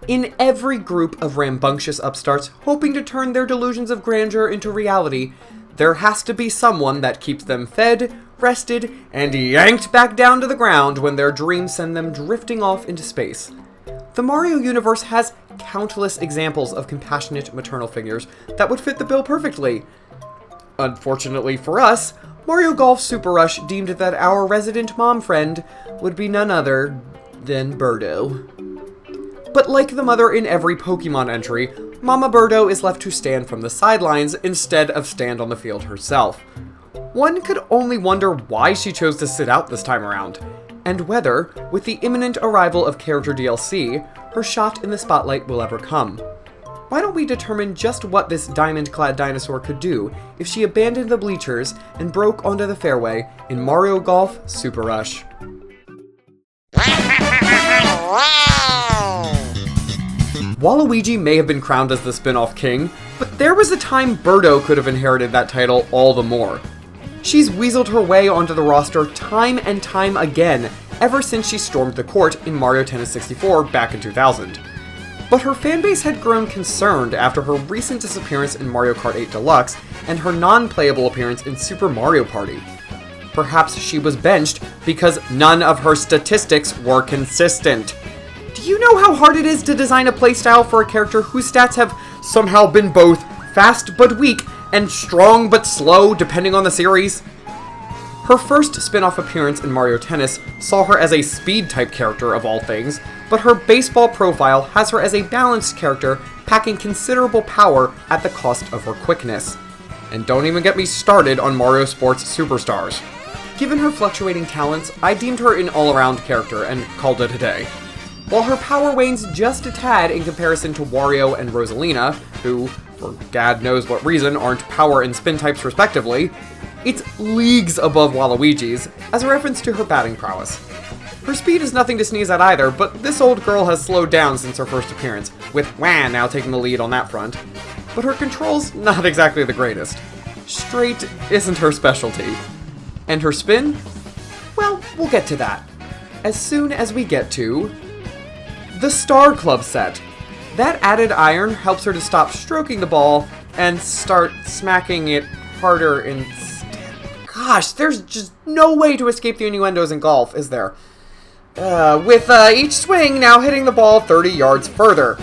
In every group of rambunctious upstarts hoping to turn their delusions of grandeur into reality, there has to be someone that keeps them fed, rested, and yanked back down to the ground when their dreams send them drifting off into space. The Mario universe has countless examples of compassionate maternal figures that would fit the bill perfectly. Unfortunately for us, Mario Golf Super Rush deemed that our resident mom friend would be none other than Birdo. But like the mother in every Pokemon entry, Mama Birdo is left to stand from the sidelines instead of stand on the field herself. One could only wonder why she chose to sit out this time around, and whether, with the imminent arrival of character DLC, her shot in the spotlight will ever come. Why don't we determine just what this diamond-clad dinosaur could do if she abandoned the bleachers and broke onto the fairway in Mario Golf Super Rush. Waluigi may have been crowned as the spin-off king, but there was a time Birdo could have inherited that title all the more. She's weaseled her way onto the roster time and time again ever since she stormed the court in Mario Tennis 64 back in 2000. But her fanbase had grown concerned after her recent disappearance in Mario Kart 8 Deluxe and her non-playable appearance in Super Mario Party. Perhaps she was benched because none of her statistics were consistent. Do you know how hard it is to design a playstyle for a character whose stats have somehow been both fast but weak and strong but slow depending on the series? Her first spin-off appearance in Mario Tennis saw her as a speed-type character of all things, but her baseball profile has her as a balanced character packing considerable power at the cost of her quickness. And don't even get me started on Mario Sports Superstars. Given her fluctuating talents, I deemed her an all-around character and called it a day. While her power wanes just a tad in comparison to Wario and Rosalina, who, for gad knows what reason, aren't power and spin types respectively, it's leagues above Waluigi's, as a reference to her batting prowess. Her speed is nothing to sneeze at either, but this old girl has slowed down since her first appearance, with Wan now taking the lead on that front. But her control's not exactly the greatest. Straight isn't her specialty. And her spin? Well, we'll get to that. As soon as we get to the Star Club set. That added iron helps her to stop stroking the ball and start smacking it harder instead. Gosh, there's just no way to escape the innuendos in golf, is there? With each swing now hitting the ball 30 yards further.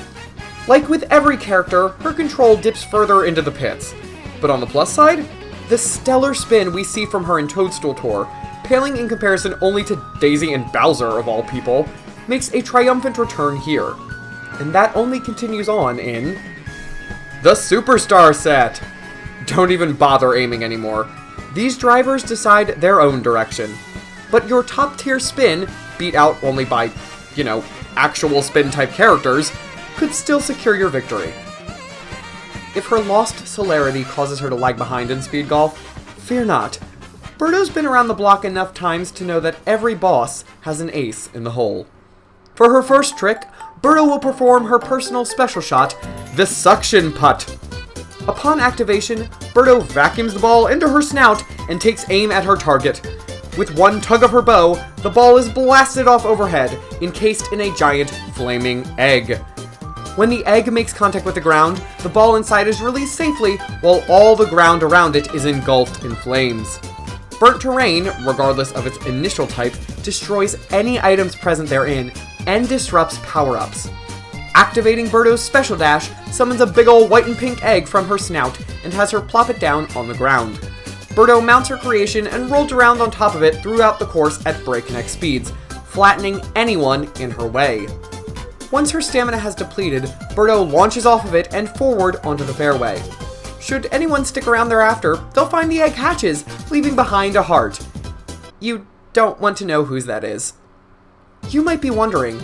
Like with every character, her control dips further into the pits. But on the plus side, the stellar spin we see from her in Toadstool Tour, paling in comparison only to Daisy and Bowser of all people, makes a triumphant return here. And that only continues on in the Superstar set. Don't even bother aiming anymore. These drivers decide their own direction. But your top tier spin, beat out only by, actual spin type characters, could still secure your victory. If her lost celerity causes her to lag behind in speed golf, fear not. Birdo's been around the block enough times to know that every boss has an ace in the hole. For her first trick, Birdo will perform her personal special shot, the Suction Putt. Upon activation, Birdo vacuums the ball into her snout and takes aim at her target. With one tug of her bow, the ball is blasted off overhead, encased in a giant flaming egg. When the egg makes contact with the ground, the ball inside is released safely, while all the ground around it is engulfed in flames. Burnt terrain, regardless of its initial type, destroys any items present therein, and disrupts power-ups. Activating Birdo's special dash summons a big ol' white and pink egg from her snout and has her plop it down on the ground. Birdo mounts her creation and rolls around on top of it throughout the course at breakneck speeds, flattening anyone in her way. Once her stamina has depleted, Birdo launches off of it and forward onto the fairway. Should anyone stick around thereafter, they'll find the egg hatches, leaving behind a heart. You don't want to know whose that is. You might be wondering,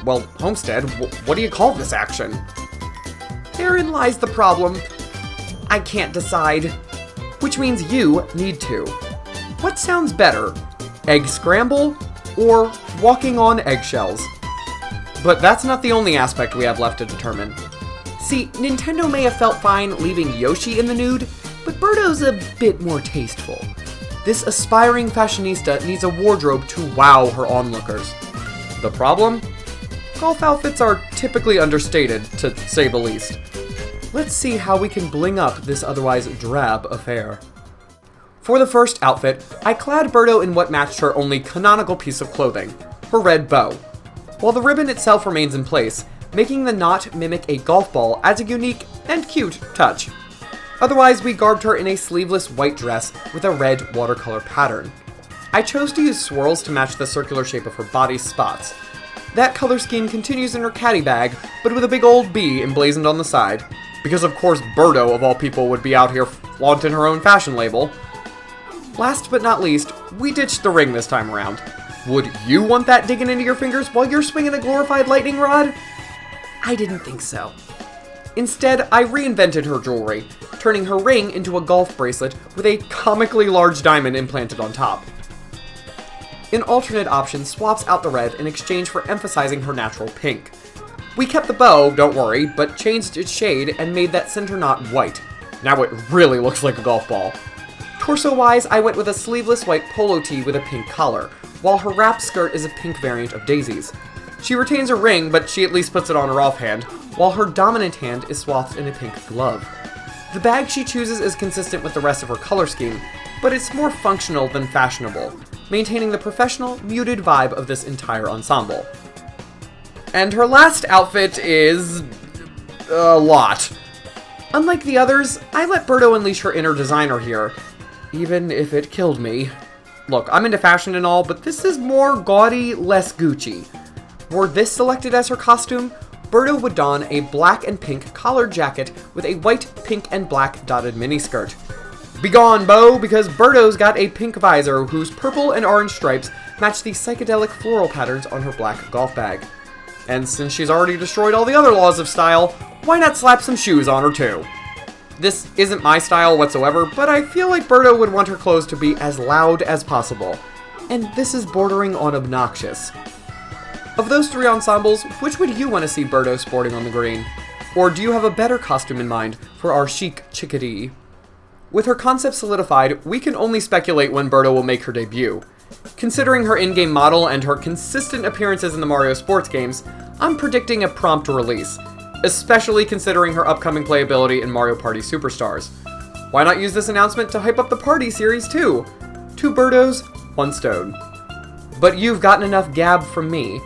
well, Homestead, what do you call this action? Therein lies the problem. I can't decide. Which means you need to. What sounds better? Egg scramble or walking on eggshells? But that's not the only aspect we have left to determine. See, Nintendo may have felt fine leaving Yoshi in the nude, but Birdo's a bit more tasteful. This aspiring fashionista needs a wardrobe to wow her onlookers. The problem? golf outfits are typically understated, to say the least. Let's see how we can bling up this otherwise drab affair. For the first outfit, I clad Birdo in what matched her only canonical piece of clothing, her red bow. While the ribbon itself remains in place, making the knot mimic a golf ball adds a unique and cute touch. Otherwise, we garbed her in a sleeveless white dress with a red watercolor pattern. I chose to use swirls to match the circular shape of her body's spots. That color scheme continues in her caddy bag, but with a big old B emblazoned on the side, because of course Birdo, of all people, would be out here flaunting her own fashion label. Last but not least, we ditched the ring this time around. Would you want that digging into your fingers while you're swinging a glorified lightning rod? I didn't think so. Instead, I reinvented her jewelry, turning her ring into a golf bracelet with a comically large diamond implanted on top. An alternate option swaps out the red in exchange for emphasizing her natural pink. We kept the bow, don't worry, but changed its shade and made that center knot white. Now it really looks like a golf ball. Torso-wise, I went with a sleeveless white polo tee with a pink collar, while her wrap skirt is a pink variant of Daisy's. She retains her ring, but she at least puts it on her offhand, while her dominant hand is swathed in a pink glove. The bag she chooses is consistent with the rest of her color scheme, but it's more functional than fashionable, maintaining the professional, muted vibe of this entire ensemble. And her last outfit is a lot. Unlike the others, I let Birdo unleash her inner designer here, even if it killed me. Look, I'm into fashion and all, but this is more gaudy, less Gucci. Were this selected as her costume, Birdo would don a black and pink collared jacket with a white, pink, and black dotted miniskirt. Begone, Bo, because Birdo's got a pink visor whose purple and orange stripes match the psychedelic floral patterns on her black golf bag. And since she's already destroyed all the other laws of style, why not slap some shoes on her too? This isn't my style whatsoever, but I feel like Birdo would want her clothes to be as loud as possible. And this is bordering on obnoxious. Of those three ensembles, which would you want to see Birdo sporting on the green? Or do you have a better costume in mind for our chic chickadee? With her concept solidified, we can only speculate when Birdo will make her debut. Considering her in-game model and her consistent appearances in the Mario sports games, I'm predicting a prompt release, especially considering her upcoming playability in Mario Party Superstars. Why not use this announcement to hype up the Party series too? 2 Birdos, 1 stone. But you've gotten enough gab from me.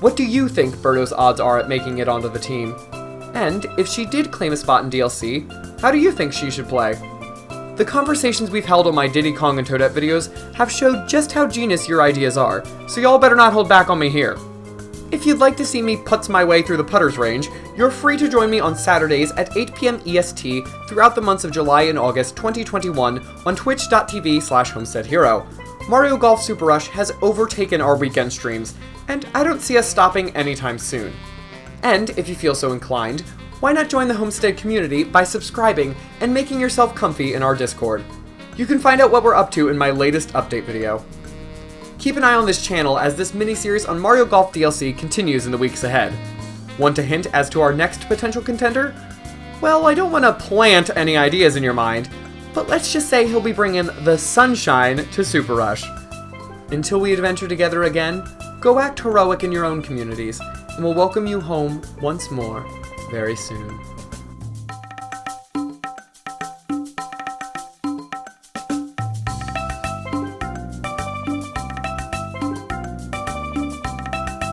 What do you think Birdo's odds are at making it onto the team? And if she did claim a spot in DLC, how do you think she should play? The conversations we've held on my Diddy Kong and Toadette videos have showed just how genius your ideas are, so y'all better not hold back on me here. If you'd like to see me putz my way through the putter's range, you're free to join me on Saturdays at 8 PM EST throughout the months of July and August 2021 on twitch.tv/homesteadhero. Mario Golf Super Rush has overtaken our weekend streams, and I don't see us stopping anytime soon. And if you feel so inclined, why not join the Homestead community by subscribing and making yourself comfy in our Discord? You can find out what we're up to in my latest update video. Keep an eye on this channel as this mini-series on Mario Golf DLC continues in the weeks ahead. Want a hint as to our next potential contender? Well, I don't want to plant any ideas in your mind, but let's just say he'll be bringing the sunshine to Super Rush. Until we adventure together again, go act heroic in your own communities, and we'll welcome you home once more very soon.